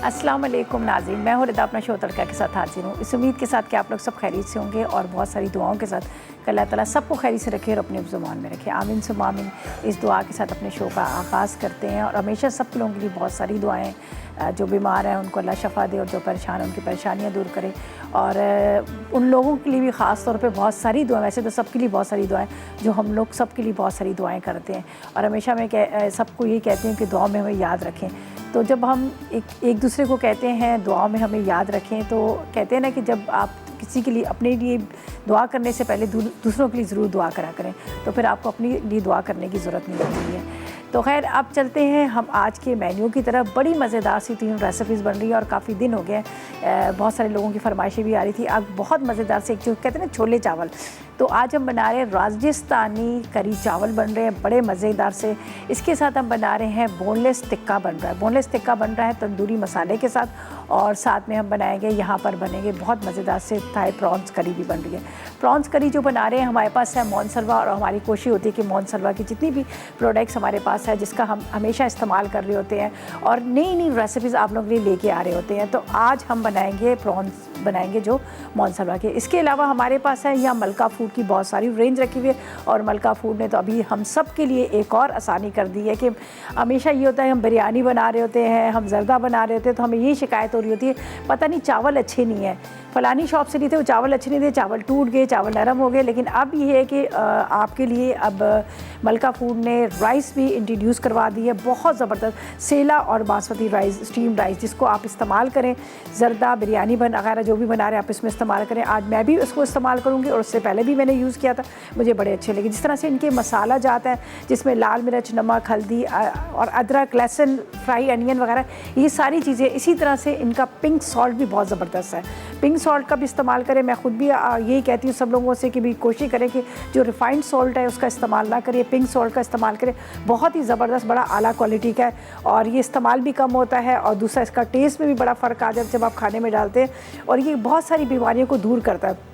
अस्सलाम वालेकुम नाज़रीन, मैं हूँ रिदा अपना शो तड़का के साथ हाजिर हूँ। इस उम्मीद के साथ कि आप लोग सब खैरियत से होंगे और बहुत सारी दुआओं के साथ कि अल्लाह ताला सबको खैरियत से रखे और अपने ज़ुबान में रखे। आमीन सुम्मा आमीन। इस दुआ के साथ अपने शो का आगाज़ करते हैं और हमेशा सब लोगों के लिए बहुत सारी दुआएँ, जो बीमार हैं उनको अल्लाह शफ़ा दे और जो परेशान हैं उनकी परेशानियाँ दूर करे। और उन लोगों के लिए भी ख़ास तौर पे बहुत सारी दुआएँ, वैसे तो सबके लिए बहुत सारी दुआएँ, जो हम लोग सबके लिए बहुत सारी दुआएँ करते हैं और हमेशा मैं सबको ये कहती हूँ कि दुआ में हमें याद रखें। तो जब हम एक दूसरे को कहते हैं दुआ में हमें याद रखें, तो कहते हैं ना कि जब आप किसी के लिए अपने लिए दुआ करने से पहले दूसरों के लिए ज़रूर दुआ करा करें, तो फिर आपको अपने लिए दुआ करने की ज़रूरत नहीं होती है। तो खैर अब चलते हैं हम आज के मेन्यू की तरफ। बड़ी मज़ेदार सी 3 रेसिपीज़ बन रही हैं और काफ़ी दिन हो गए, बहुत सारे लोगों की फरमाइशें भी आ रही थी। आज बहुत मज़ेदार से एक जो कहते हैं ना छोले चावल, तो आज हम बना रहे हैं राजस्थानी करी चावल बन रहे हैं बड़े मज़ेदार से। इसके साथ हम बना रहे हैं बोनलेस टिक्का बन रहा है। बोनलेस टिक्का बन रहा है तंदूरी मसाले के साथ, और साथ में हम बनाएंगे, यहाँ पर बनेंगे बहुत मज़ेदार से थाई प्रॉन्स करी भी बन रही है। प्रॉन्स करी जो बना रहे हैं हमारे पास है मोनसलवा, और हमारी कोशिश होती है कि मोनसलवा की जितनी भी प्रोडक्ट्स हमारे पास है जिसका हम हमेशा इस्तेमाल कर रहे होते हैं और नई नई रेसिपीज़ आप लोगों के लिए लेके आ रहे होते हैं, तो आज हम बनाएंगे प्रॉन्स बनाएंगे जो मोनसलवा के। इसके अलावा हमारे पास है यहाँ मलका फूड की बहुत सारी रेंज रखी हुई है, और मलका फूड ने तो अभी हम सब के लिए एक और आसानी कर दी है कि हमेशा ये होता है हम बिरयानी बना रहे होते हैं, हम ज़र्दा बना रहे होते हैं, तो हमें यही शिकायत हो रही होती है पता नहीं चावल अच्छे नहीं है, फ़लानी शॉप से लिए थे वो चावल अच्छे नहीं थे, चावल टूट गए, चावल नरम हो गए। लेकिन अब ये है कि आपके लिए अब मलका फूड ने राइस भी इंट्रोड्यूस करवा दी है, बहुत ज़बरदस्त सेला और बासमती राइस, स्टीम राइस, जिसको आप इस्तेमाल करें ज़र्दा बिरयानी वगैरह जो भी बना रहे हैं आप इसमें इस्तेमाल करें। आज मैं भी उसको इस्तेमाल करूँगी और उससे पहले भी मैंने यूज़ किया था, मुझे बड़े अच्छे लगे। जिस तरह से इनके मसाला जाता है जिसमें लाल मिर्च, नमक, हल्दी और अदरक, लहसुन, फ्राई अनियन वगैरह, ये सारी चीज़ें। इसी तरह से इनका पिंक सॉल्ट भी बहुत ज़बरदस्त है, पिंक सॉल्ट का भी इस्तेमाल करें। मैं ख़ुद भी यही कहती हूँ सब लोगों से कि भी कोशिश करें कि जो रिफ़ाइंड सॉल्ट है उसका इस्तेमाल ना करिए, पिंक सॉल्ट का इस्तेमाल करें। बहुत ही ज़बरदस्त, बड़ा आला क्वालिटी का है और ये इस्तेमाल भी कम होता है, और दूसरा इसका टेस्ट में भी बड़ा फ़र्क आ जाता है जब आप खाने में डालते हैं, और ये बहुत सारी बीमारियों को दूर करता है।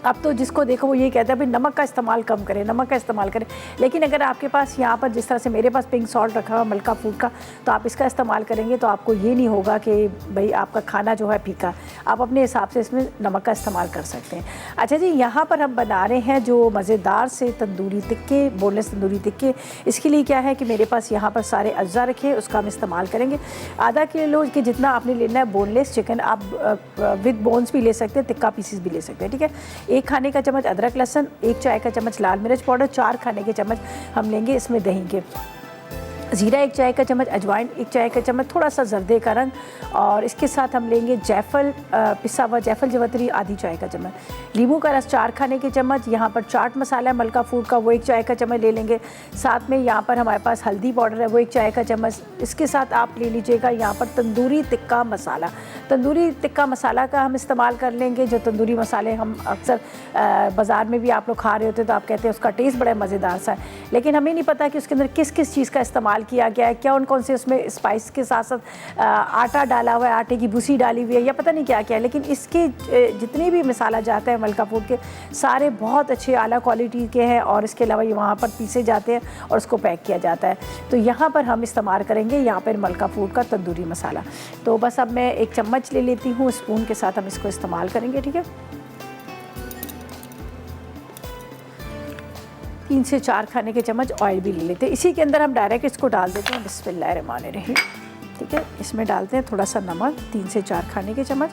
अब तो जिसको देखो वो ये कहता है भाई नमक का इस्तेमाल कम करें, नमक का इस्तेमाल करें। लेकिन अगर आपके पास यहाँ पर जिस तरह से मेरे पास पिंक सॉल्ट रखा हुआ मलका फूड का, तो आप इसका इस्तेमाल करेंगे तो आपको ये नहीं होगा कि भाई आपका खाना जो है फीका, आप अपने हिसाब से इसमें नमक का इस्तेमाल कर सकते हैं। अच्छा जी, यहाँ पर हम बना रहे हैं जो मज़ेदार से तंदूरी टिक्के, बोनलेस तंदूरी टिक्के। इसके लिए क्या है कि मेरे पास यहाँ पर सारे अज्जा रखे, उसका हम इस्तेमाल करेंगे। आधा किलो के जितना आपने लेना है बोनलेस चिकन, आप विद बोन्स भी ले सकते हैं, टिक्का पीसीस भी ले सकते हैं, ठीक है। 1 खाने का चम्मच अदरक लहसुन, 1 चाय का चम्मच लाल मिर्च पाउडर, 4 खाने के चम्मच हम लेंगे इसमें दही के, ज़ीरा 1 चाय का चम्मच, अजवाइन 1 चाय का चम्मच, थोड़ा सा जर्दे का रंग, और इसके साथ हम लेंगे जायफल, पिसा हुआ जायफल जवतरी आधी चाय का चम्मच, नींबू का रस 4 खाने के चम्मच, यहाँ पर चाट मसाला है मलका फूड का वो 1 चाय का चम्मच ले लेंगे। साथ में यहाँ पर हमारे पास हल्दी पाउडर है वो 1 चाय का चम्मच। इसके साथ आप ले लीजिएगा यहाँ पर तंदूरी टिक्का मसाला, तंदूरी टिक्का मसाला का हम इस्तेमाल कर लेंगे। जो तंदूरी मसाले हम अक्सर बाज़ार में भी आप लोग खा रहे होते हैं तो आप कहते हैं उसका टेस्ट बड़ा मज़ेदार सा है, लेकिन हमें नहीं पता कि उसके अंदर किस किस चीज़ का इस्तेमाल किया गया है, कौन कौन से उसमें स्पाइस के साथ साथ आटा डाला हुआ है, आटे की भूसी डाली हुई है, या पता नहीं क्या क्या है। लेकिन इसके जितने भी मसाला जाता है मलका फूड के सारे बहुत अच्छे आला क्वालिटी के हैं, और इसके अलावा ये वहाँ पर पीसे जाते हैं और उसको पैक किया जाता है। तो यहाँ पर हम इस्तेमाल करेंगे यहाँ पर मलका फूड का तंदूरी मसाला। तो बस अब मैं 1 चम्मच ले लेती हूँ, स्पून के साथ हम इसको इस्तेमाल करेंगे, ठीक है। 3 से 4 खाने के चम्मच ऑयल भी ले लेते हैं। इसी के अंदर हम डायरेक्ट इसको डाल देते हैं, बिस्मिल्लाहिर्रहमानिर्रहीम, ठीक है। इसमें डालते हैं थोड़ा सा नमक, 3 से 4 खाने के चम्मच।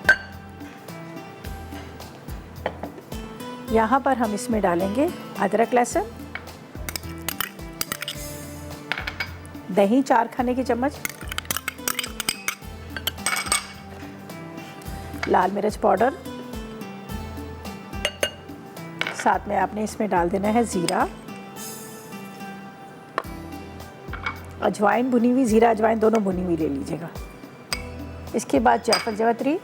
यहाँ पर हम इसमें डालेंगे अदरक लहसुन, दही 4 खाने के चम्मच, लाल मिर्च पाउडर, साथ में आपने इसमें डाल देना है ज़ीरा, अजवाइन भुनी हुई, ज़ीरा अजवाइन दोनों भुनी हुई ले लीजिएगा। इसके बाद जायफल जवतरी,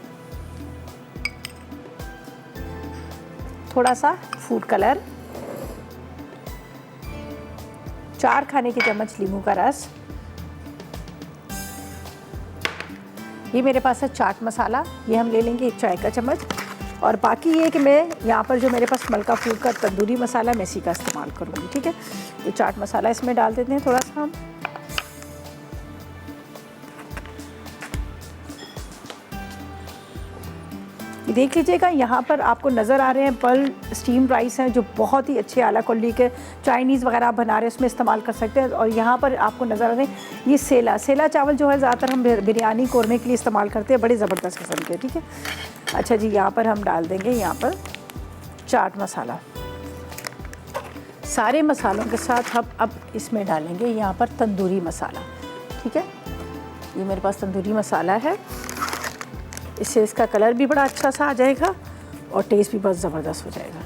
थोड़ा सा फूड कलर, 4 खाने के चम्मच नींबू का रस, ये मेरे पास है चाट मसाला, ये हम ले लेंगे 1 चाय का चम्मच, और बाकी ये कि मैं यहाँ पर जो मेरे पास मलका फूड का तंदूरी मसाला मैं इसी का इस्तेमाल करूँगी, ठीक है। ये चाट मसाला इसमें डाल देते हैं थोड़ा सा हम, देख लीजिएगा, यहाँ पर आपको नज़र आ रहे हैं पर्ल स्टीम राइस हैं जो बहुत ही अच्छे आला क्वालिटी के चाइनीज़ वगैरह आप बना रहे हैं उसमें इस्तेमाल कर सकते हैं। और यहाँ पर आपको नज़र आ रहे हैं ये सेला चावल जो है ज़्यादातर हम बिरयानी कौरमे के लिए इस्तेमाल करते हैं, बड़े ज़बरदस्त किस्म के। ठीक है, अच्छा जी, यहाँ पर हम डाल देंगे यहाँ पर चाट मसाला। सारे मसालों के साथ हम अब इसमें डालेंगे यहाँ पर तंदूरी मसाला। ठीक है, ये मेरे पास तंदूरी मसाला है, इससे इसका कलर भी बड़ा अच्छा सा आ जाएगा और टेस्ट भी बहुत ज़बरदस्त हो जाएगा।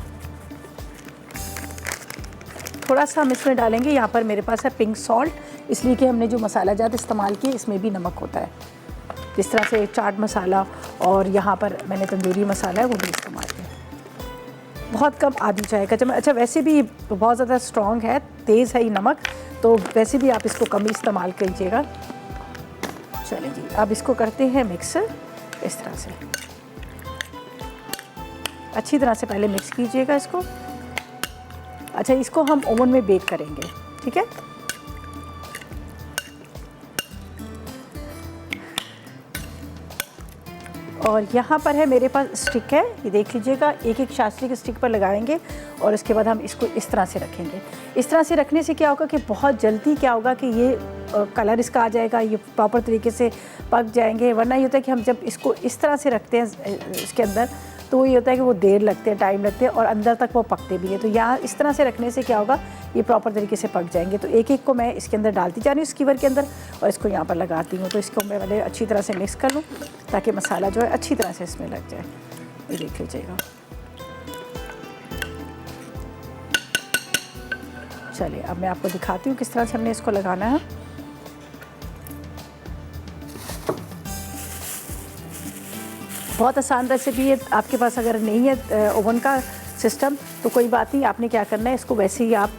थोड़ा सा हम इसमें डालेंगे, यहाँ पर मेरे पास है पिंक सॉल्ट, इसलिए कि हमने जो मसाला जात इस्तेमाल किए इसमें भी नमक होता है। जिस तरह से चाट मसाला और यहाँ पर मैंने तंदूरी मसाला है वो भी इस्तेमाल किया। बहुत कम आधी चाय का चम्मच। अच्छा, वैसे भी बहुत ज़्यादा स्ट्रॉन्ग है, तेज़ है ये नमक, तो वैसे भी आप इसको कम ही इस्तेमाल कीजिएगा। चलिए जी, अब इसको करते हैं मिक्स इस तरह से। अच्छी तरह से पहले मिक्स कीजिएगा इसको। अच्छा, इसको हम ओवन में बेक करेंगे। ठीक है, और यहाँ पर है मेरे पास स्टिक है, ये देख लीजिएगा, एक एक शास्त्री के स्टिक पर लगाएंगे और इसके बाद हम इसको इस तरह से रखेंगे। इस तरह से रखने से क्या होगा कि बहुत जल्दी क्या होगा कि ये कलर इसका आ जाएगा, ये प्रॉपर तरीके से पक जाएंगे। वरना ये होता है कि हम जब इसको इस तरह से रखते हैं इसके अंदर, तो ये होता है कि वो देर लगते हैं, टाइम लगते हैं और अंदर तक वो पकते भी हैं। तो यहाँ इस तरह से रखने से क्या होगा, ये प्रॉपर तरीके से पक जाएंगे। तो एक एक को मैं इसके अंदर डालती जा रही हूँ स्कीवर के अंदर और इसको यहाँ पर लगाती हूँ। तो इसको मैं पहले अच्छी तरह से मिक्स कर लूँ ताकि मसाला जो है अच्छी तरह से इसमें लग जाए। ये देख लीजिएगा। चलिए, अब मैं आपको दिखाती हूँ किस तरह से हमने इसको लगाना है। बहुत आसान रेसिपी है। आपके पास अगर नहीं है ओवन का सिस्टम तो कोई बात नहीं, आपने क्या करना है, इसको वैसे ही आप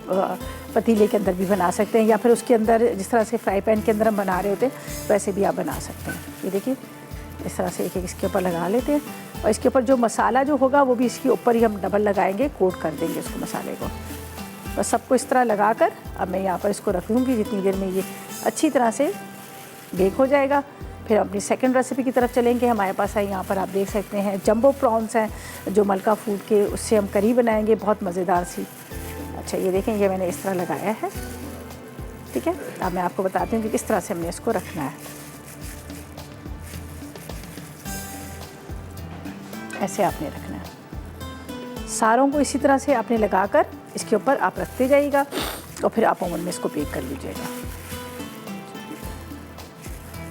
पतीले के अंदर भी बना सकते हैं या फिर उसके अंदर जिस तरह से फ्राई पैन के अंदर हम बना रहे होते हैं वैसे भी आप बना सकते हैं। ये देखिए, इस तरह से एक एक इसके ऊपर लगा लेते हैं और इसके ऊपर जो मसाला जो होगा वो भी इसके ऊपर ही हम डबल लगाएंगे, कोट कर देंगे इसको मसाले को। बस सबको इस तरह लगा कर अब मैं यहाँ पर इसको रख दूँगी। जितनी देर में ये अच्छी तरह से बेक हो जाएगा, फिर अपनी सेकंड रेसिपी की तरफ चलेंगे। हमारे पास है यहाँ पर आप देख सकते हैं जंबो प्रॉन्स हैं जो मलका फूड के, उससे हम करी बनाएंगे बहुत मज़ेदार सी। अच्छा, ये देखें, ये मैंने इस तरह लगाया है। ठीक है, अब मैं आपको बताती हूँ कि किस तरह से हमने इसको रखना है। ऐसे आपने रखना है, सारों को इसी तरह से आपने लगाकर इसके ऊपर आप रखते जाइएगा और फिर आप ओवन में इसको बेक कर लीजिएगा।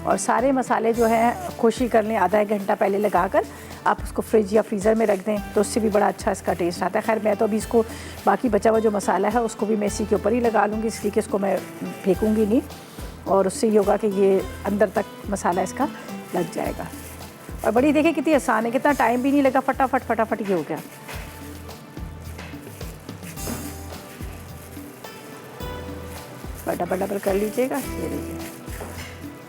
और सारे मसाले जो हैं खुशी कर लें, आधा एक घंटा पहले लगाकर आप उसको फ्रिज या फ्रीज़र में रख दें तो उससे भी बड़ा अच्छा इसका टेस्ट आता है। खैर, मैं तो अभी इसको बाकी बचा हुआ जो मसाला है उसको भी मैं इसी के ऊपर ही लगा लूँगी, इसलिए कि इसको मैं फेंकूँगी नहीं और उससे ये होगा कि ये अंदर तक मसाला इसका लग जाएगा। और बड़ी देखिए कितनी आसान है, कितना टाइम भी नहीं लगा, फटाफट ये हो गया। डबल कर लीजिएगा, ये लीजिए।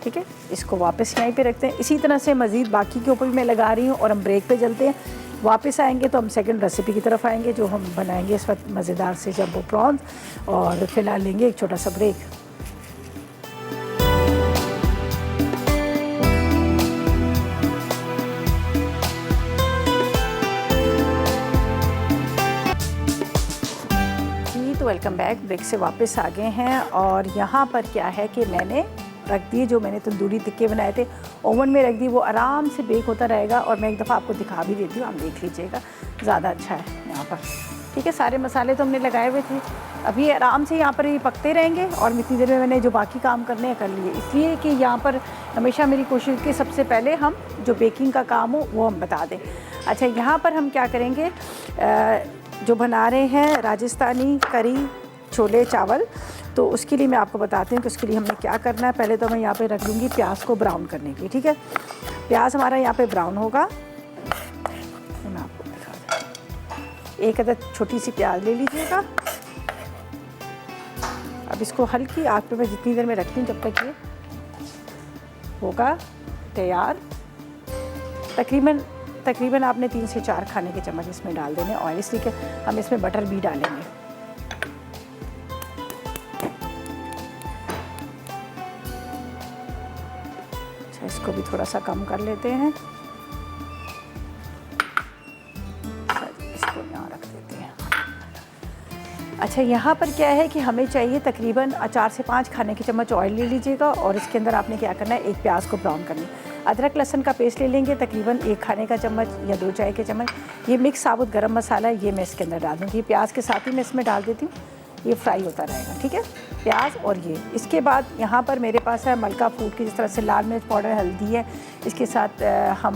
ठीक है, इसको वापस यहीं पे रखते हैं। इसी तरह से मज़ीद बाकी के ऊपर भी मैं लगा रही हूँ और हम ब्रेक पे चलते हैं। वापस आएंगे तो हम सेकंड रेसिपी की तरफ आएंगे जो हम बनाएंगे इस वक्त मज़ेदार से जंबो प्रॉन्स, और फिलहाल लेंगे एक छोटा सा ब्रेक। जी, तो वेलकम बैक। ब्रेक से वापस आ गए हैं और यहाँ पर क्या है कि मैंने रख दिए, जो मैंने तंदूरी टिक्के बनाए थे ओवन में रख दी, वो आराम से बेक होता रहेगा। और मैं एक दफ़ा आपको दिखा भी देती हूँ, आप देख लीजिएगा, ज़्यादा अच्छा है यहाँ पर। ठीक है, सारे मसाले तो हमने लगाए हुए थे, अब ये आराम से यहाँ पर ये पकते रहेंगे और इतनी देर में मैंने जो बाकी काम करने हैं कर लिए। इसलिए कि यहाँ पर हमेशा मेरी कोशिश कि सबसे पहले हम जो बेकिंग का काम हो वो हम बता दें। अच्छा, यहाँ पर हम क्या करेंगे, जो बना रहे हैं राजस्थानी करी छोले चावल, तो उसके लिए मैं आपको बताती हूँ कि उसके लिए हमने क्या करना है। पहले तो मैं यहाँ पे रख लूँगी प्याज को ब्राउन करने के लिए। ठीक है, प्याज हमारा यहाँ पे ब्राउन होगा, मैं आपको दिखा दूँ। एक अदद छोटी सी प्याज ले लीजिएगा। अब इसको हल्की आग पे मैं जितनी देर में रखती हूँ जब तक ये होगा तैयार। तकरीबन आपने 3 से 4 खाने के चम्मच इसमें डाल देने ऑयल, इसलिए कि हम इसमें बटर भी डालेंगे। इसको भी थोड़ा सा कम कर लेते हैं। अच्छा, यहाँ पर क्या है कि हमें चाहिए तकरीबन 4 से 5 खाने के चम्मच ऑयल ले लीजिएगा और इसके अंदर आपने क्या करना है, एक प्याज को ब्राउन करनी है। अदरक लहसुन का पेस्ट ले लेंगे तकरीबन 1 खाने का चम्मच या 2 चाय के चम्मच। ये मिक्स साबुत गरम मसाला है, ये मैं इसके अंदर डाल दूँगी। प्याज के साथ ही मैं इसमें डाल देती हूँ, ये फ्राई होता रहेगा, ठीक है, प्याज और ये। इसके बाद यहाँ पर मेरे पास है मलका फूड की, जिस तरह से लाल मिर्च पाउडर, हल्दी है, इसके साथ हम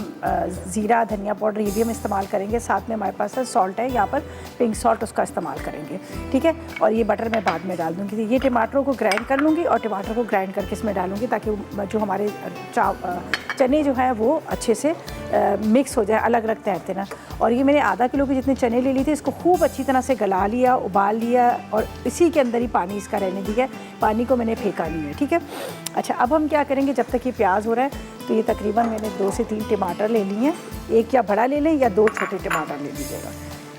ज़ीरा धनिया पाउडर ये भी हम इस्तेमाल करेंगे। साथ में हमारे पास है सॉल्ट है, यहाँ पर पिंक सॉल्ट, उसका इस्तेमाल करेंगे, ठीक है। और ये बटर मैं बाद में डाल दूँगी। ये टमाटरों को ग्राइंड कर लूँगी और टमाटर को ग्राइंड करके इसमें डालूँगी ताकि जो हमारे चने जो हैं वो अच्छे से मिक्स हो जाए, अलग अलग तैरते ना। और ये मैंने आधा किलो के जितने चने ले लिए थे, इसको खूब अच्छी तरह से गला लिया, उबाल लिया और इसी के अंदर ही पानी इसका रहने दिया, पानी को मैंने फेंका नहीं है, ठीक है। अच्छा, अब हम क्या करेंगे, जब तक ये प्याज हो रहा है तो ये तकरीबन मैंने 2 से 3 टमाटर ले लिए हैं। एक या बड़ा ले लें या 2 छोटे टमाटर ले लीजिएगा।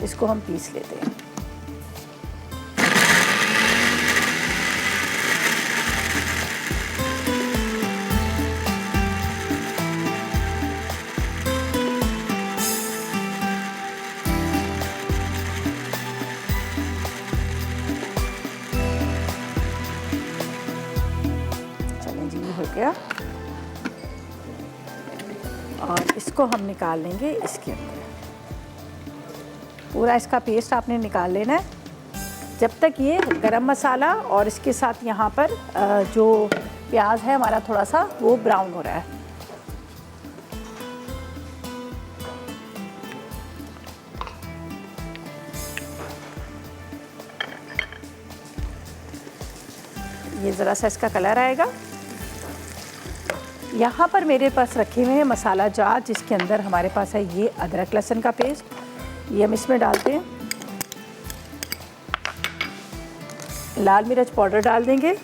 इसको हम पीस लेते हैं। हो गया और इसको हम निकाल लेंगे इसके अंदर। पूरा इसका पेस्ट आपने निकाल लेना है जब तक ये गरम मसाला और इसके साथ यहाँ पर जो प्याज है हमारा थोड़ा सा वो ब्राउन हो रहा है। ये ज़रा सा इसका कलर आएगा। यहाँ पर मेरे पास रखे हुए हैं मसाला जार, जिसके अंदर हमारे पास है ये अदरक लहसुन का पेस्ट, ये हम इसमें डालते हैं। लाल मिर्च पाउडर डाल देंगे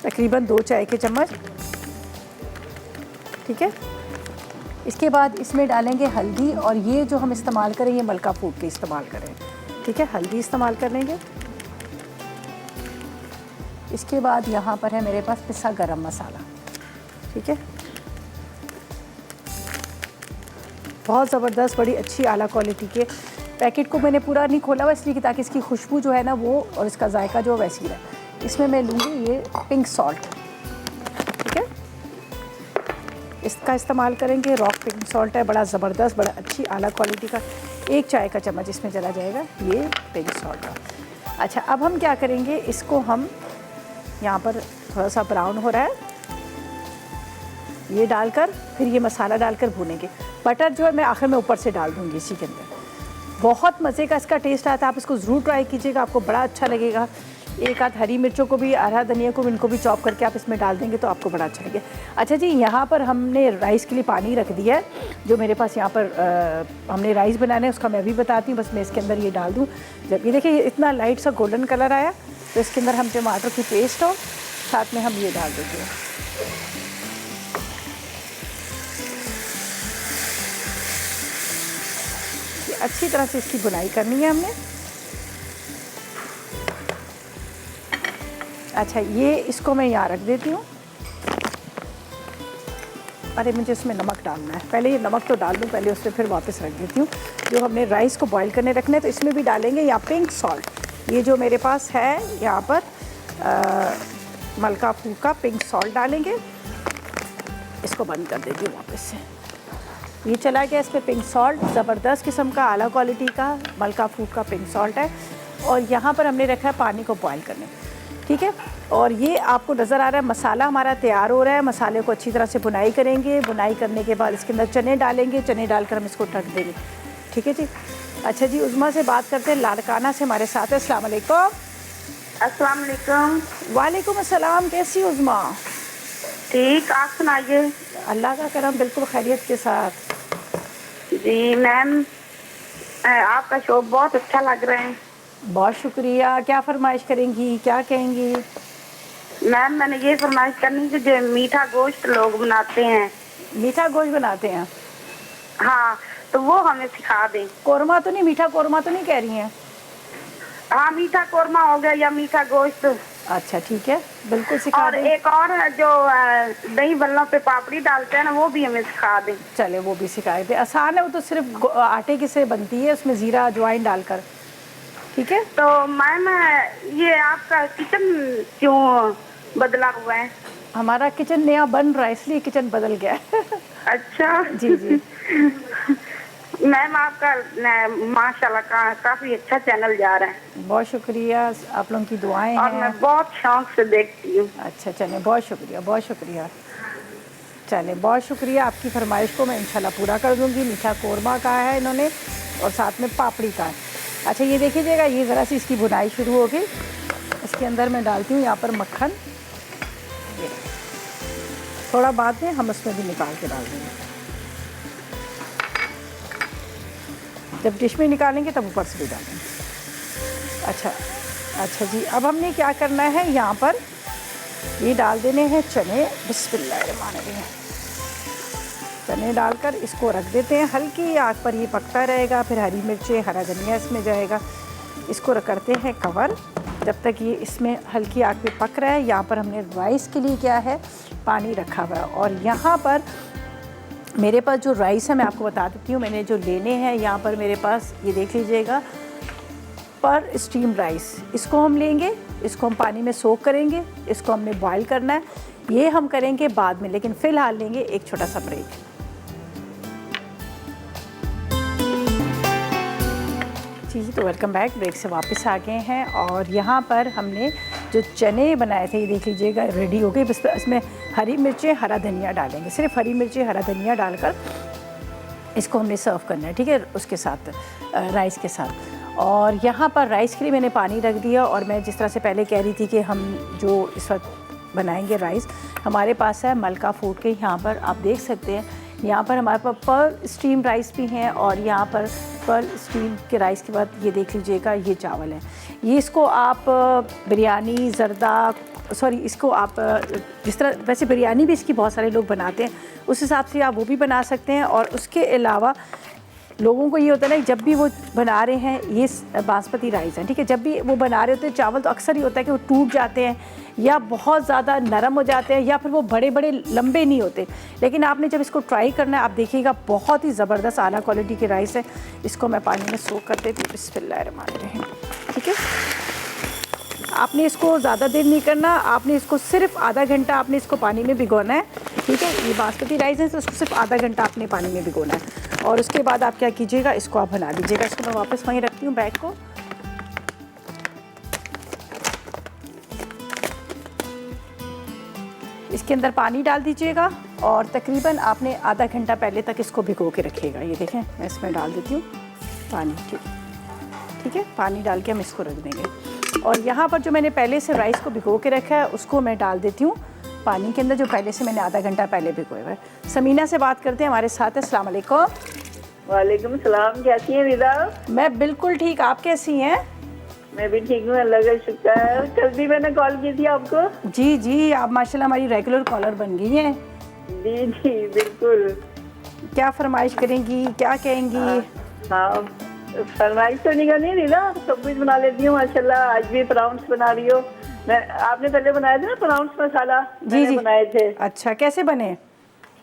तकरीबन 2 चाय के चम्मच, ठीक है। इसके बाद इसमें डालेंगे हल्दी और ये जो हम इस्तेमाल करें ये मलका फूड के इस्तेमाल करें, ठीक है, हल्दी इस्तेमाल कर लेंगे। इसके बाद यहाँ पर है मेरे पास पिसा गरम मसाला, ठीक है, बहुत ज़बरदस्त, बड़ी अच्छी आला क्वालिटी के। पैकेट को मैंने पूरा नहीं खोला हुआ इसलिए कि ताकि इसकी खुशबू जो है ना वो और इसका जायका जो वैसी रहे। इसमें मैं लूँगी ये पिंक सॉल्ट, ठीक है, इसका इस्तेमाल करेंगे। रॉक पिंक सॉल्ट है, बड़ा ज़बरदस्त, बड़ा अच्छी आला क्वालिटी का। 1 चाय का चम्मच इसमें चला जाएगा ये पिंक सॉल्ट का। अच्छा, अब हम क्या करेंगे, इसको हम यहाँ पर थोड़ा सा ब्राउन हो रहा है, ये डालकर फिर ये मसाला डालकर भूनेंगे। बटर जो है मैं आखिर में ऊपर से डाल दूँगी इसी के अंदर। बहुत मज़े का इसका टेस्ट आता है, आप इसको ज़रूर ट्राई कीजिएगा, आपको बड़ा अच्छा लगेगा। एक आध हरी मिर्चों को भी, हरा धनिया को भी, इनको भी चॉप करके आप इसमें डाल देंगे तो आपको बड़ा अच्छा लगेगा। अच्छा जी, यहाँ पर हमने राइस के लिए पानी रख दिया है, जो मेरे पास यहाँ पर हमने राइस बनाना है उसका मैं भी बताती हूँ। बस मैं इसके अंदर ये डाल दूँ। जब ये देखिए इतना लाइट सा गोल्डन कलर आया तो इसके अंदर हम टमाटर की पेस्ट और साथ में हम ये डाल देते हैं। अच्छी तरह से इसकी बुनाई करनी है हमने। अच्छा, ये इसको मैं यहाँ रख देती हूँ। अरे मुझे इसमें नमक डालना है, पहले ये नमक तो डाल दूँ पहले, उससे फिर वापस रख देती हूँ। जो हमने राइस को बॉईल करने रखना है तो इसमें भी डालेंगे या पिंक सॉल्ट, ये जो मेरे पास है यहाँ पर मलका फूड का पिंक सॉल्ट डालेंगे। इसको बंद कर देती हूँ वापस से। ये चला गया इसमें पिंक सॉल्ट, ज़बरदस्त किस्म का आला क्वालिटी का मलका फूड का पिंक सॉल्ट है। और यहाँ पर हमने रखा है पानी को बॉईल करने, ठीक है। और ये आपको नज़र आ रहा है मसाला हमारा तैयार हो रहा है। मसाले को अच्छी तरह से बुनाई करेंगे। बुनाई करने के बाद इसके अंदर चने डालेंगे, चने डालकर हम इसको ढक देंगे, ठीक है जी। अच्छा जी, उज़मा से बात करते हैं, लाड़काना से हमारे साथ है। अस्सलाम वालेकुम। अस्सलाम वालेकुम। वालेकुम अस्सलाम, कैसी उज़मा? ठीक, आप सुनाइए। अल्लाह का करम, बिल्कुल खैरियत के साथ। जी मैम, आपका शो बहुत अच्छा लग रहा है। बहुत शुक्रिया। क्या फरमाइश करेंगी, क्या कहेंगी? मैम मैंने ये फरमाइश करनी थी, जो मीठा गोश्त लोग बनाते हैं। मीठा गोश्त बनाते हैं? हाँ, तो वो हमें सिखा दें। कोरमा तो नहीं, मीठा कोरमा तो नहीं कह रही हैं? हाँ, मीठा कोरमा हो गया या मीठा गोश्त। अच्छा ठीक है, बिल्कुल सिखा और दें। एक और है जो दही बल्लों पे पापड़ी डालते हैं ना, वो भी हमें सिखा दें। चले, वो भी सिखा दें। आसान है, वो तो सिर्फ आटे की से बनती है, उसमें ज़ीरा अजवाइन डालकर। ठीक है। तो मैम ये आपका किचन क्यों बदला हुआ है? हमारा किचन नया बन रहा है इसलिए किचन बदल गया है। अच्छा। जी जी। मैम आपका माशाल्लाह काफी अच्छा चैनल जा रहा है बहुत शुक्रिया, आप लोगों की दुआएं और हैं। मैं बहुत शौक से देखती हूँ। अच्छा चलें, बहुत शुक्रिया, बहुत शुक्रिया। चलें, बहुत शुक्रिया। आपकी फरमाइश को मैं इंशाल्लाह पूरा कर दूंगी। मीठा कोरमा कहा है इन्होंने और साथ में पापड़ी का है। अच्छा ये देखिएगा, ये ज़रा सी इसकी बुनाई शुरू हो गई। इसके अंदर मैं डालती हूँ यहाँ पर मक्खन, थोड़ा बाद में हम उसमें भी निकाल के डाल देंगे। जब डिश में निकालेंगे तब ऊपर से भी डालेंगे। अच्छा जी, अब हमने क्या करना है, यहाँ पर ये डाल देने हैं चने। बिस्मिल्लाहिर्रहमानिर्रहीम। चने डालकर इसको रख देते हैं, हल्की आग पर ये पकता रहेगा। फिर हरी मिर्चें, हरा धनिया इसमें जाएगा। इसको करते हैं कवर जब तक ये इसमें हल्की आग पे पक रहा है। यहाँ पर हमने राइस के लिए क्या है, पानी रखा हुआ है। और यहाँ पर मेरे पास जो राइस है मैं आपको बता देती हूँ मैंने जो लेने हैं। यहाँ पर मेरे पास ये देख लीजिएगा, पर स्टीम राइस, इसको हम लेंगे, इसको हम पानी में सोक करेंगे, इसको हमने बॉईल करना है। ये हम करेंगे बाद में, लेकिन फ़िलहाल लेंगे एक छोटा सा ब्रेक। जी तो वेलकम बैक, ब्रेक से वापस आ गए हैं। और यहाँ पर हमने जो चने बनाए थे ये देख लीजिएगा रेडी हो गए। बस इसमें हरी मिर्चें, हरा धनिया डालेंगे, सिर्फ हरी मिर्चें, हरा धनिया डालकर इसको हमने सर्व करना है, ठीक है, उसके साथ राइस के साथ। और यहाँ पर राइस के लिए मैंने पानी रख दिया। और मैं जिस तरह से पहले कह रही थी कि हम जो इस वक्त बनाएंगे राइस, हमारे पास है मलका फूड के, यहाँ पर आप देख सकते हैं, यहाँ पर हमारे पास पर स्टीम राइस भी हैं। और यहाँ पर स्टीम के राइस के बाद ये देख लीजिएगा ये चावल है। ये इसको आप बिरयानी, जर्दा, सॉरी इसको आप जिस तरह, वैसे बिरयानी भी इसकी बहुत सारे लोग बनाते हैं, उस हिसाब से आप वो भी बना सकते हैं। और उसके अलावा लोगों को ये होता है ना, जब भी वो बना रहे हैं, ये बासमती राइस है, ठीक है, जब भी वो बना रहे होते हैं चावल तो अक्सर ही होता है कि वो टूट जाते हैं या बहुत ज़्यादा नरम हो जाते हैं या फिर वो बड़े बड़े लंबे नहीं होते। लेकिन आपने जब इसको ट्राई करना है, आप देखिएगा बहुत ही ज़बरदस्त आला क्वालिटी की राइस है। इसको मैं पानी में सोक कर देती हूँ। बिस्मिल्लाहिर्रहमानिर्रहीम। ठीक है, आपने इसको ज़्यादा देर नहीं करना, आपने इसको सिर्फ आधा घंटा आपने इसको पानी में भिगोना है। ठीक है, ये बासमती राइस है तो इसको सिर्फ आधा घंटा आपने पानी में भिगोना है। और उसके बाद आप क्या कीजिएगा, इसको आप बना लीजिएगा। इसको मैं वापस वहीं रखती हूँ बैग को। इसके अंदर पानी डाल दीजिएगा और तकरीबन आपने आधा घंटा पहले तक इसको भिगो के रखिएगा। ये देखें, मैं इसमें डाल देती हूँ पानी। ठीक है, पानी डाल के हम इसको रख देंगे। और यहाँ पर जो मैंने पहले से राइस को भिगो के रखा है उसको मैं डाल देती हूँ पानी के अंदर, जो पहले से मैंने आधा घंटा पहले भिगोए हुए। समीना से बात करते हैं, हमारे साथ है। अस्सलाम वालेकुम। वालेकुम सलाम, कैसी हैं रिदा? मैं बिल्कुल ठीक, आप कैसी हैं? मैं भी ठीक हूँ, अल्लाह का शुक्र है। कल भी मैंने कॉल की थी आपको। जी जी, आप माशाल्लाह हमारी रेगुलर कॉलर बन गई हैं। जी जी बिल्कुल। क्या फरमाइश करेंगी, क्या कहेंगी? हाँ, फरमाइश तो नहीं करनी रिदा, सब कुछ बना लेती हूँ माशाल्लाह। आज भी प्राउंस बना रही हो। मैं आपने पहले बनाए थे ना प्राउंस मसाला? जी जी बनाए थे। अच्छा, कैसे बने?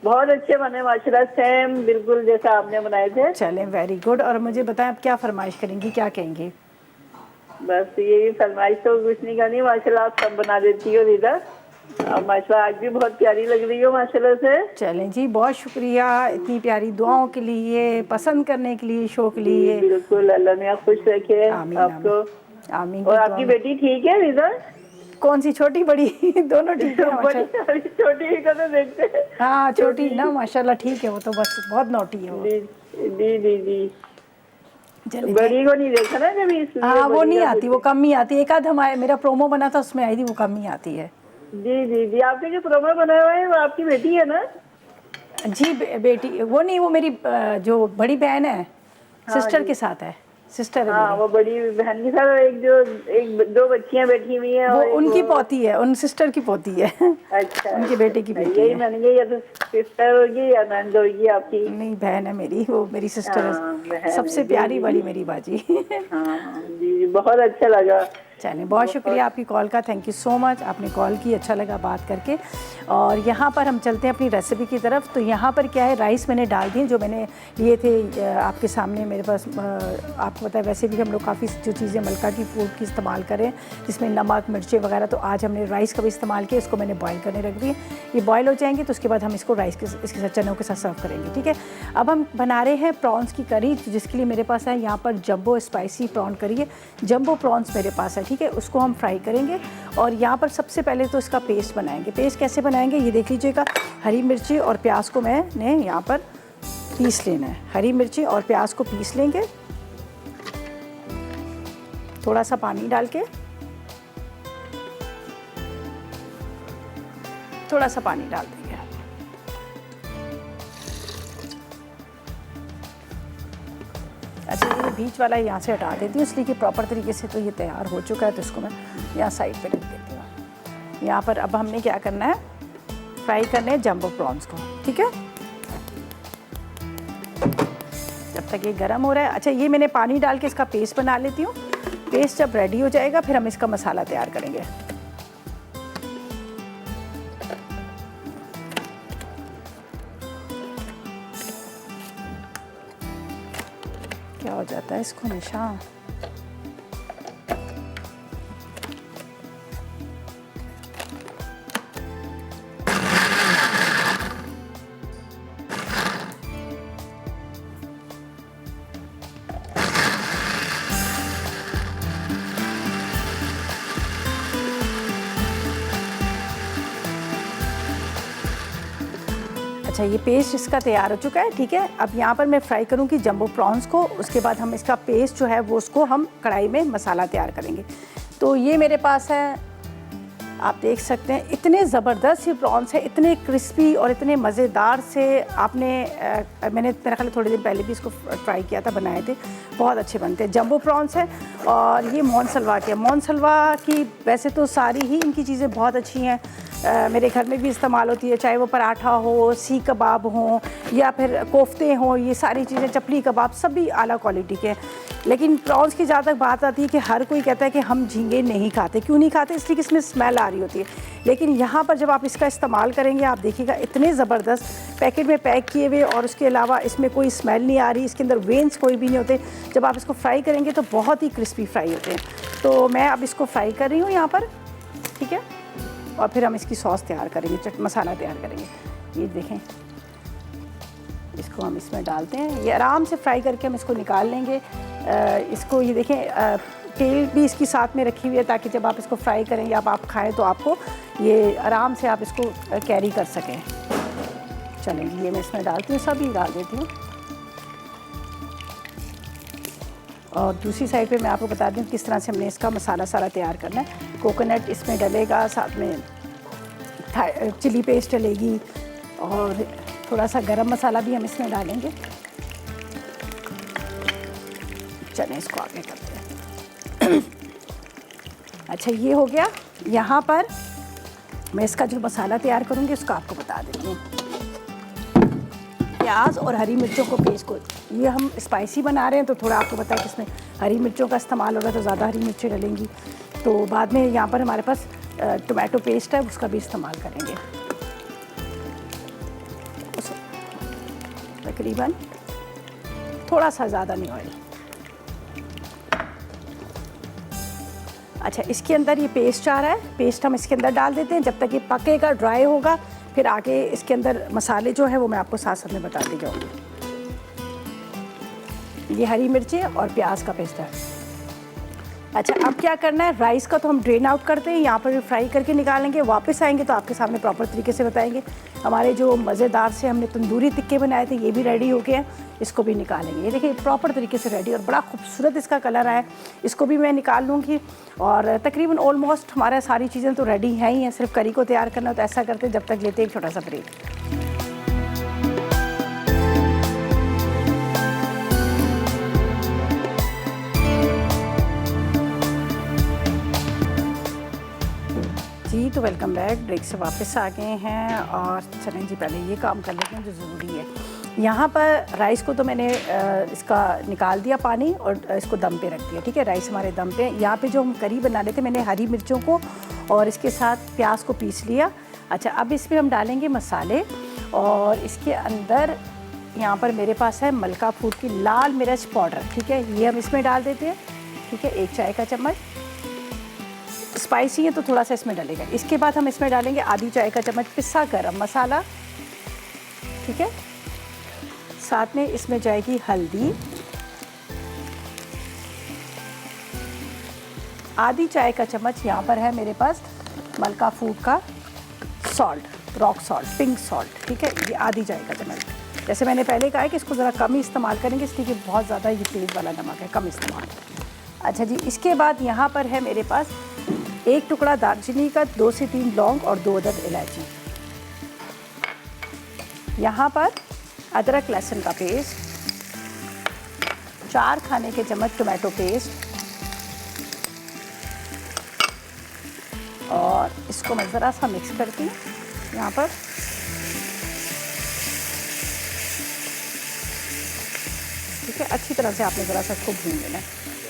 बहुत अच्छे बने माशाल्लाह, सेम बिल्कुल जैसा आपने बनाए थे। चलें, वेरी गुड। और मुझे बताएं आप क्या फरमाइश करेंगी, क्या कहेंगी? बस यही फरमाइश तो कुछ नहीं करनी माशाल्लाह, आप सब बना देती हो रिदा। और माशाल्लाह आज भी बहुत प्यारी लग रही हो माशाल्लाह से। चलें जी, बहुत शुक्रिया इतनी प्यारी दुआओं के लिए, पसंद करने के लिए, शो के लिए। बिल्कुल, अल्लाह ने आप खुश रखे आपको। आमीन। और आपकी बेटी ठीक है रिदा? कौन सी, छोटी बड़ी? दोनों ठीक है माशाल्लाह। छोटी ही को तो देखते हैं। हाँ, छोटी ना माशाल्लाह ठीक है, वो तो बस बहुत नोटी है वो। जी जी जी। बड़ी को नहीं देखा ना कभी, इसलिए। हाँ, वो नहीं आती, वो कम ही आती है। एक आध हमारे मेरा प्रोमो बना था उसमें आई थी, वो कम ही आती है। जी जी जी। आपके जो प्रोमो बनाए हुए हैं वो आपकी बेटी है ना? जी बेटी, वो नहीं, वो मेरी जो बड़ी बहन है, सिस्टर के साथ है, सिस्टर है। हाँ, वो बड़ी बहन के साथ एक दो बच्चियां बैठी हुई हैं। वो उनकी पोती है, उन सिस्टर की पोती है। अच्छा, उनके बेटे की बेटी यही है। मैंने कहा, या तो सिस्टर होगी या नंद होगी आपकी। नहीं, बहन है मेरी, वो मेरी सिस्टर है, बहन सबसे है। प्यारी वाली मेरी बाजी। हाँ जी, बहुत अच्छा लगा। चलें, बहुत शुक्रिया आपकी कॉल का, थैंक यू सो मच, आपने कॉल की, अच्छा लगा बात करके। और यहाँ पर हम चलते हैं अपनी रेसिपी की तरफ। तो यहाँ पर क्या है, राइस मैंने डाल दिए जो मैंने लिए थे आपके सामने मेरे पास। आपको पता है वैसे भी हम लोग काफ़ी जो चीज़ें मलका की फूड की इस्तेमाल करें जिसमें नमक मिर्ची वगैरह, तो आज हमने राइस का भी इस्तेमाल किया। इसको मैंने बॉयल करने रख दिए, ये बॉयल हो जाएंगे तो उसके बाद हम इसको राइस के इसके साथ चनों के साथ सर्व करेंगे, ठीक है। अब हम बना रहे हैं प्रॉन्स की करी, जिसके लिए मेरे पास है यहाँ पर जंबो स्पाइसी प्रॉन करी है, जंबो प्रॉन्स मेरे पास है, ठीक है। उसको हम फ्राई करेंगे और यहाँ पर सबसे पहले तो इसका पेस्ट बनाएंगे। पेस्ट कैसे बनाएंगे ये देख लीजिएगा। हरी मिर्ची और प्याज को मैंने यहाँ पर पीस लेना है, हरी मिर्ची और प्याज को पीस लेंगे थोड़ा सा पानी डाल के, थोड़ा सा पानी डाल देंगे। अच्छा, ये बीच वाला यहाँ से हटा देती हूँ इसलिए कि प्रॉपर तरीके से तो ये तैयार हो चुका है, तो इसको मैं यहाँ साइड पे रख देती हूँ। यहाँ पर अब हमने क्या करना है, फ्राई करने हैं जंबो प्रॉन्स को, ठीक है, जब तक ये गर्म हो रहा है। अच्छा, ये मैंने पानी डाल के इसका पेस्ट बना लेती हूँ। पेस्ट जब रेडी हो जाएगा फिर हम इसका मसाला तैयार करेंगे। क्या हो जाता है इसको हमेशा, अच्छा ये पेस्ट इसका तैयार हो चुका है, ठीक है। अब यहाँ पर मैं फ्राई करूँगी जंबो प्रॉन्स को, उसके बाद हम इसका पेस्ट जो है वो उसको हम कढ़ाई में मसाला तैयार करेंगे। तो ये मेरे पास है, आप देख सकते हैं इतने ज़बरदस्त ये प्रॉन्स है, इतने क्रिस्पी और इतने मज़ेदार से। मैंने मेरा ख्याल थोड़े दिन पहले भी इसको ट्राई किया था, बनाए थे, बहुत अच्छे बनते हैं। जंबो प्रॉन्स है और ये मोनसलवा के, मोनसलवा की वैसे तो सारी ही इनकी चीज़ें बहुत अच्छी हैं, मेरे घर में भी इस्तेमाल होती है, चाहे वो पराठा हो, सीख कबाब हो या फिर कोफ्ते हों, ये सारी चीज़ें, चपली कबाब, सभी आला क्वालिटी के। लेकिन प्रॉन्स की जहाँ तक बात आती है कि हर कोई कहता है कि हम झींगे नहीं खाते। क्यों नहीं खाते? इसलिए कि इसमें स्मेल आ रही होती है। लेकिन यहाँ पर जब आप इसका इस्तेमाल करेंगे आप देखिएगा इतने ज़बरदस्त पैकेट में पैक किए हुए, और उसके अलावा इसमें कोई स्मेल नहीं आ रही, इसके अंदर वेन्स कोई भी नहीं होते। जब आप इसको फ्राई करेंगे तो बहुत ही क्रिस्पी फ्राई होते हैं। तो मैं अब इसको फ्राई कर रही हूँ यहाँ पर, ठीक है, और फिर हम इसकी सॉस तैयार करेंगे, मसाला तैयार करेंगे। ये देखें, इसको हम इसमें डालते हैं, ये आराम से फ्राई करके हम इसको निकाल लेंगे। इसको ये देखें तेल भी इसकी साथ में रखी हुई है ताकि जब आप इसको फ्राई करें या आप खाएं तो आपको ये आराम से आप इसको कैरी कर सकें। चलेंगे, ये मैं इसमें डालती हूँ, सभी डाल देती हूँ। और दूसरी साइड पे मैं आपको बता दूँ किस तरह से हमने इसका मसाला सारा तैयार करना है। कोकोनट इसमें डलेगा, साथ में चिली पेस्ट डलेगी और थोड़ा सा गरम मसाला भी हम इसमें डालेंगे। चलें इसको आगे करते हैं। अच्छा, ये हो गया। यहाँ पर मैं इसका जो मसाला तैयार करूँगी उसका आपको बता देती हूँ। प्याज और हरी मिर्चों को पेस्ट को, ये हम स्पाइसी बना रहे हैं तो थोड़ा आपको पता है कि इसमें हरी मिर्चों का इस्तेमाल होगा तो ज़्यादा हरी मिर्चें डलेंगी। तो बाद में यहाँ पर हमारे पास टोमेटो पेस्ट है, उसका भी इस्तेमाल करेंगे। तकरीबन थोड़ा सा ज़्यादा नहीं ऑयल। अच्छा, इसके अंदर ये पेस्ट आ रहा है, पेस्ट हम इसके अंदर डाल देते हैं। जब तक ये पकेगा, ड्राई होगा, फिर आगे इसके अंदर मसाले जो है वो मैं आपको साथ साथ में बताती जाऊँगी। ये हरी मिर्चें और प्याज का पेस्ट है। अच्छा, अब क्या करना है, राइस का तो हम ड्रेन आउट करते हैं, यहाँ पर भी फ्राई करके निकालेंगे। वापस आएंगे तो आपके सामने प्रॉपर तरीके से बताएंगे। हमारे जो मज़ेदार से हमने तंदूरी टिक्के बनाए थे ये भी रेडी हो गए हैं, इसको भी निकालेंगे। ये देखिए प्रॉपर तरीके से रेडी और बड़ा खूबसूरत इसका कलर आया। इसको भी मैं निकाल लूँगी और तकरीबन ऑलमोस्ट हमारा सारी चीज़ें तो रेडी हैं ही हैं, सिर्फ करी को तैयार करना। तो ऐसा करते जब तक लेते एक छोटा सा ब्रेक। जी, तो वेलकम बैक। ब्रेक से वापस आ गए हैं और चलें जी, पहले ये काम कर लेते हैं जो ज़रूरी है। यहाँ पर राइस को तो मैंने इसका निकाल दिया पानी और इसको दम पे रख दिया। ठीक है, राइस हमारे दम पे। यहाँ पे जो हम करी बना रहे थे, मैंने हरी मिर्चों को और इसके साथ प्याज को पीस लिया। अच्छा, अब इसमें हम डालेंगे मसाले और इसके अंदर यहाँ पर मेरे पास है मलका फूड की लाल मिर्च पाउडर। ठीक है, ये हम इसमें डाल देते हैं। ठीक है, 1 चाय का चम्मच। स्पाइसी है तो थोड़ा सा इसमें डालेगा। इसके बाद हम इसमें डालेंगे आधी चाय का चम्मच पिसा गरम मसाला। ठीक है, साथ में इसमें जाएगी हल्दी, आधी चाय का चम्मच यहाँ पर है मेरे पास मलका फूड का salt, rock salt, pink salt. ठीक है, ये आधी चाय का चम्मच। जैसे मैंने पहले कहा है कि इसको ज़रा कम ही इस्तेमाल करेंगे, इसलिए कि बहुत ज़्यादा ये तेज़ वाला नमक है, कम इस्तेमाल। अच्छा जी, इसके बाद यहाँ पर है मेरे पास 1 टुकड़ा दालचीनी का, 2 से 3 लौंग और 2 अदद इलायची। यहाँ पर अदरक लहसुन का पेस्ट, 4 खाने के चम्मच टोमेटो पेस्ट, और इसको मैं ज़रा सा मिक्स करती हूँ यहाँ पर। ठीक है, अच्छी तरह से आपने ज़रा सा इसको भून लेना है।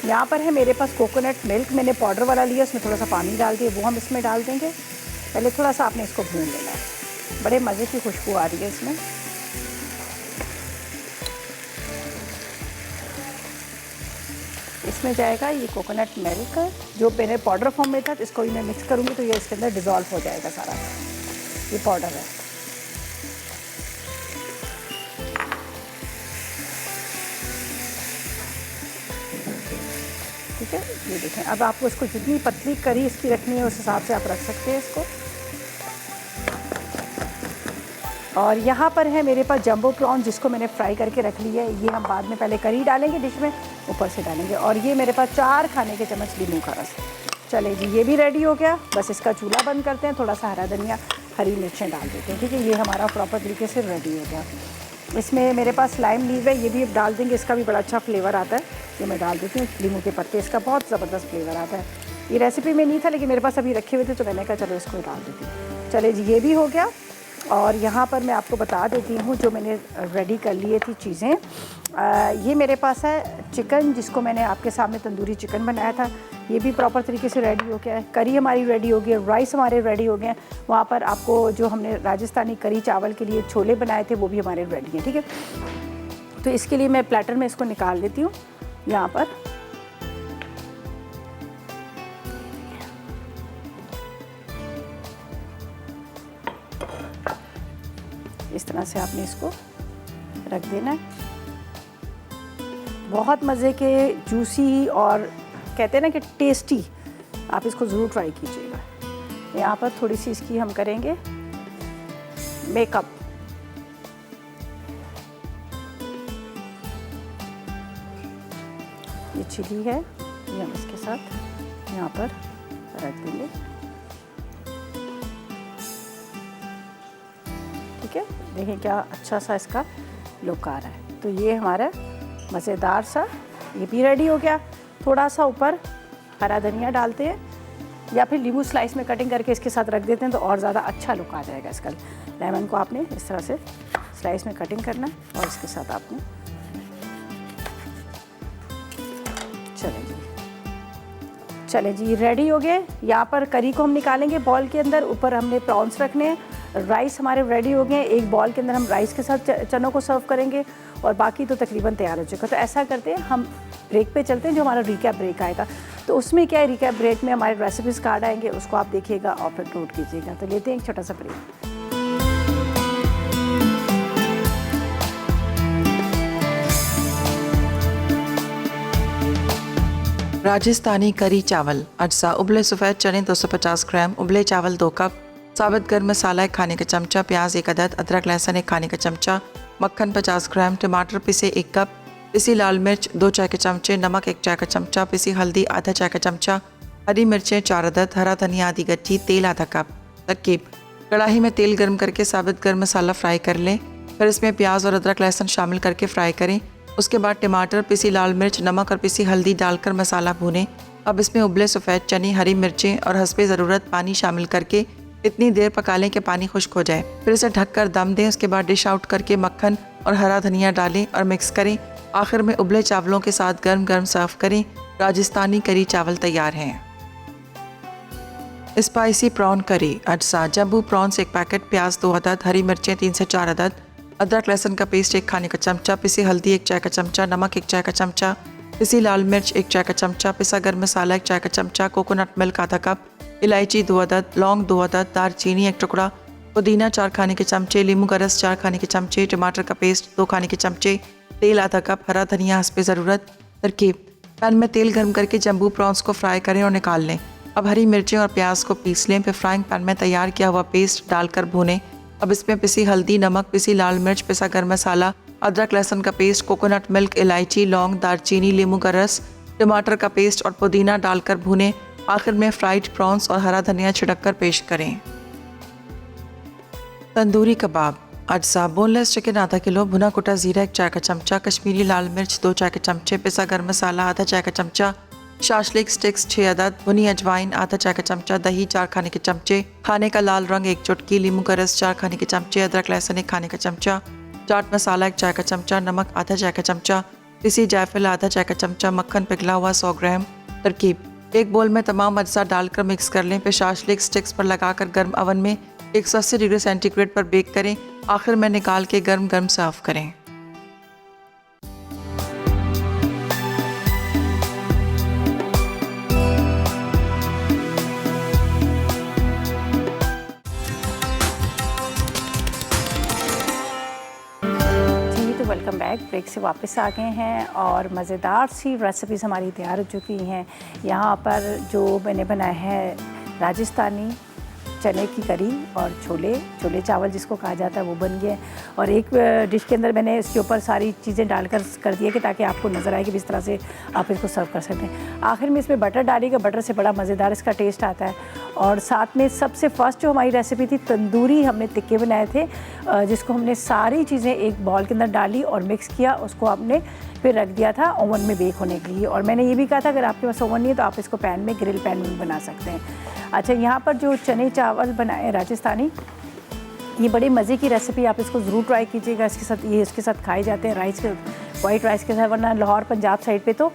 यहाँ पर है मेरे पास कोकोनट मिल्क, मैंने पाउडर वाला लिया, उसमें थोड़ा सा पानी डाल दिया, वो हम इसमें डाल देंगे। पहले थोड़ा सा आपने इसको भून लेना है। बड़े मज़े की खुशबू आ रही है इसमें। इसमें जाएगा ये कोकोनट मिल्क, जो मैंने पाउडर फॉर्म में था, तो इसको मैं मिक्स करूँगी तो ये इसके अंदर डिज़ोल्व हो जाएगा सारा। ये पाउडर है। ठीक है, ये देखें। अब आपको इसको जितनी पतली करी इसकी रखनी है उस हिसाब से आप रख सकते हैं इसको। और यहाँ पर है मेरे पास जंबो प्रॉन, जिसको मैंने फ्राई करके रख ली है। ये हम बाद में पहले करी डालेंगे डिश में, ऊपर से डालेंगे। और ये मेरे पास 4 खाने के चम्मच नींबू का रस। चले जी, ये भी रेडी हो गया। बस इसका चूल्हा बंद करते हैं, थोड़ा सा हरा धनिया, हरी मिर्चें डाल देते हैं। ठीक है, ये हमारा प्रॉपर तरीके से रेडी हो गया। इसमें मेरे पास लाइम लीव है, ये भी डाल देंगे, इसका भी बड़ा अच्छा फ्लेवर आता है। ये मैं डाल देती हूँ, नींबू के पत्ते, इसका बहुत ज़बरदस्त फ्लेवर आता है। ये रेसिपी में नहीं था, लेकिन मेरे पास अभी रखे हुए थे, तो मैंने कहा चलो इसको डाल देती हूँ। चले जी, ये भी हो गया। और यहाँ पर मैं आपको बता देती हूँ जो मैंने रेडी कर लिए थी चीज़ें। ये मेरे पास है चिकन, जिसको मैंने आपके सामने तंदूरी चिकन बनाया था, ये भी प्रॉपर तरीके से रेडी हो गया है। करी हमारी रेडी हो गई है, राइस हमारे रेडी हो गए हैं। वहाँ पर आपको जो हमने राजस्थानी करी चावल के लिए छोले बनाए थे, वो भी हमारे रेडी हैं। ठीक है, तो इसके लिए मैं प्लेटर में इसको निकाल लेती हूँ। यहाँ पर इस तरह से आपने इसको रख देना है। बहुत मज़े के, जूसी और कहते हैं ना कि टेस्टी, आप इसको ज़रूर ट्राई कीजिएगा। यहाँ पर थोड़ी सी इसकी हम करेंगे मेकअप। ये चिली है, ये हम इसके साथ यहाँ पर रख देंगे। ठीक है, देखें क्या अच्छा सा इसका लुक आ रहा है। तो ये हमारा मज़ेदार सा ये भी रेडी हो गया। थोड़ा सा ऊपर हरा धनिया डालते हैं, या फिर नींबू स्लाइस में कटिंग करके इसके साथ रख देते हैं, तो और ज़्यादा अच्छा लुक आ जाएगा इसका। लेमन को आपने इस तरह से स्लाइस में कटिंग करना है और इसके साथ आपने, चलें जी रेडी हो गए। यहाँ पर करी को हम निकालेंगे बॉल के अंदर, ऊपर हमने प्रॉन्स रखने हैं। राइस हमारे रेडी हो गए। एक बॉल के अंदर हम राइस के साथ चनों को सर्व करेंगे और बाकी तो तकरीबन तैयार हो चुका। तो ऐसा करते हैं, हम ब्रेक पे चलते हैं, जो हमारा रिकैप ब्रेक आएगा। तो उसमें क्या है, रिकैप ब्रेक में हमारे रेसिपीज़ कार्ड आएंगे, उसको आप देखिएगा और फिर नोट कीजिएगा। तो लेते हैं एक छोटा सा ब्रेक। राजस्थानी करी चावल। अज्जा: उबले सफ़ेद चने 250 ग्राम, उबले चावल 2 कप, साबित गर्म मसाला 1 खाने का चमचा, प्याज 1 अदद, अदरक लहसुन 1 खाने का चमचा, मक्खन 50 ग्राम, टमाटर पिसे 1 कप, पिसी लाल मिर्च 2 चाय के चमचे, नमक 1 चाय का चमचा, पिसी हल्दी आधा चाय का चमचा, हरी मिर्चें 4 अदद, हरा धनिया आधी गट्ठी, तेल आधा कप। तरकीब: कढ़ाई में तेल गर्म करके साबित गर्म मसाला फ्राई कर लें, फिर इसमें प्याज और अदरक लहसुन शामिल करके फ्राई करें। उसके बाद टमाटर, पिसी लाल मिर्च, नमक और पिसी हल्दी डालकर मसाला भूनें। अब इसमें उबले सफ़ेद चने, हरी मिर्चें और हस्बे ज़रूरत पानी शामिल करके इतनी देर पका लें कि पानी खुश्क हो जाए। फिर इसे ढककर दम दें। उसके बाद डिश आउट करके मक्खन और हरा धनिया डालें और मिक्स करें। आखिर में उबले चावलों के साथ गर्म गर्म सर्व करें। राजस्थानी करी चावल तैयार हैं। स्पाइसी प्रॉन करी। अज्जा जम्बू प्रॉन्स 1 पैकेट, प्याज 2 अदद, हरी मिर्चें 3 से 4 अदद, अदरक लहसुन का पेस्ट 1 खाने का चमचा, पिसी हल्दी 1 चाय का चमचा, नमक 1 चाय का चमचा, पिसी लाल मिर्च 1 चाय का चमचा, पिसा गर्म मसाला 1 चाय का चमचा, कोकोनट मिल्क आधा कप, इलायची 2 अदद, लौंग 2 अदद, दालचीनी 1 टुकड़ा, पुदीना 4 खाने के चमचे, नींबू का रस 4 खाने के चमचे, टमाटर का पेस्ट 2 खाने के चमचे, तेल आधा कप, हरा धनिया हस्बे ज़रूरत। तरकीब: पैन में तेल गर्म करके जम्बू प्रॉन्स को फ्राई करें और निकाल लें। अब हरी मिर्चें और प्याज को पीस लें। फिर फ्राइंग पैन में तैयार किया हुआ पेस्ट डालकर भूनें। अब इसमें पिसी हल्दी, नमक, पिसी लाल मिर्च, पिसा गर्म मसाला, अदरक लहसुन का पेस्ट, कोकोनट मिल्क, इलायची, लौंग, दालचीनी, नींबू का रस, टमाटर का पेस्ट और पुदीना डालकर भूनें। आखिर में फ्राइड प्रॉन्स और हरा धनिया छिड़ककर पेश करें। तंदूरी कबाब। अज्जा: बोनलेस चिकन आधा किलो, भुना कुटा जीरा 1 चाय का चमचा, कश्मीरी लाल मिर्च 2 चाय के चमचे, पिसा गर्म मसाला आधा चाय का चमचा, शाशलिक स्टिक्स 6 अदद, भुनी अजवाइन आधा चाय का चमचा, दही 4 खाने के चमचे, खाने का लाल रंग 1 चुटकी, नींबू का रस 4 खाने के चमचे, अदरक लहसुन 1 खाने का चमचा, चाट मसाला 1 चाय का चमचा, नमक आधा चाय का चमचा, पिसी जायफल आधा चाय का चमचा, मक्खन पिघला हुआ 100 ग्राम। तरकीब: एक बोल में तमाम अज्जा डालकर मिक्स कर लें। फिर शाशलिक स्टिक्स पर लगाकर गर्म ओवन में 180 डिग्री सेंटीग्रेड पर बेक करें। आखिर में निकाल के गर्म गर्म सर्व करें। Welcome back. ब्रेक से वापस आ गए हैं और मज़ेदार सी रेसिपीज़ हमारी तैयार हो चुकी हैं। यहाँ पर जो मैंने बनाया है राजस्थानी चने की करी और छोले चावल जिसको कहा जाता है वो बन गए। और एक डिश के अंदर मैंने इसके ऊपर सारी चीज़ें डालकर कर दिया कि ताकि आपको नज़र आए कि किस तरह से आप इसको सर्व कर सकते हैं। आखिर में इसमें बटर डालिएगा, बटर से बड़ा मज़ेदार इसका टेस्ट आता है। और साथ में सबसे फर्स्ट जो हमारी रेसिपी थी तंदूरी, हमने टिक्के बनाए थे जिसको हमने सारी चीज़ें एक बॉल के अंदर डाली और मिक्स किया, उसको आपने फिर रख दिया था ओवन में बेक होने के लिए। और मैंने ये भी कहा था अगर आपके पास ओवन नहीं है तो आप इसको पैन में, ग्रिल पैन में बना सकते हैं। अच्छा, यहाँ पर जो चने चावल बनाए राजस्थानी, ये बड़े मज़े की रेसिपी, आप इसको ज़रूर ट्राई कीजिएगा। इसके साथ खाए जाते हैं राइस के, वाइट राइस के साथ, वरना लाहौर पंजाब साइड पे तो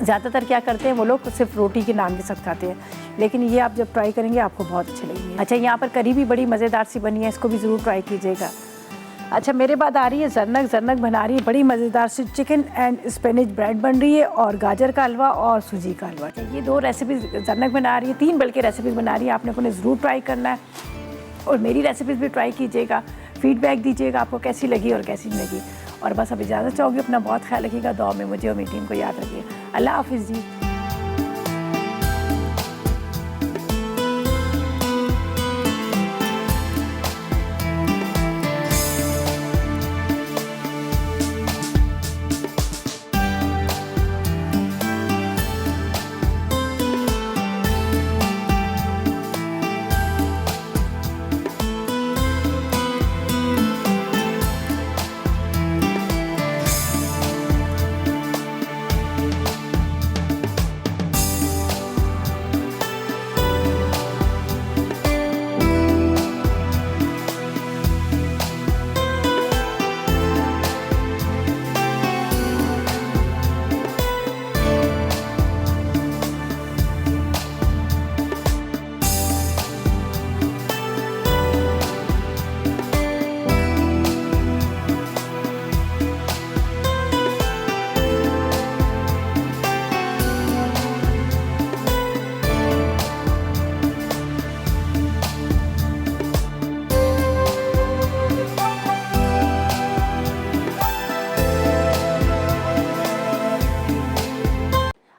ज़्यादातर क्या करते हैं वो लोग सिर्फ रोटी के नान के साथ खाते हैं, लेकिन ये आप जब ट्राई करेंगे आपको बहुत अच्छे लगेंगे। अच्छा, यहाँ पर करी भी बड़ी मज़ेदार सी बनी है, इसको भी ज़रूर ट्राई कीजिएगा। अच्छा, मेरे बाद आ रही है जरनक बना रही है बड़ी मज़ेदार सी चिकन एंड स्पिनच ब्रेड बन रही है, और गाजर का हलवा और सूजी का हलवा। ये 2 रेसिपीज़ जरनक बना रही है, 3 बल्कि रेसिपीज़ बना रही है। आपने उन्हें ज़रूर ट्राई करना है और मेरी रेसिपीज़ भी ट्राई कीजिएगा, फीडबैक दीजिएगा आपको कैसी लगी और कैसी नहीं लगी। और बस अब इजाज़त चाहूँगी, अपना बहुत ख्याल रखिएगा, दुआ में मुझे और मेरी टीम को याद रखिए। अल्लाह हाफिज़ जी।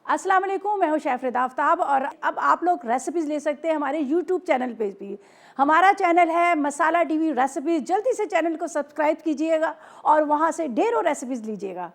अस्सलाम वालेकुम, मैं हूं शेफ रिदा आफ्ताब और अब आप लोग रेसिपीज़ ले सकते हैं हमारे YouTube चैनल पे भी। हमारा चैनल है मसाला टीवी रेसिपीज़। जल्दी से चैनल को सब्सक्राइब कीजिएगा और वहां से ढेरों रेसिपीज़ लीजिएगा।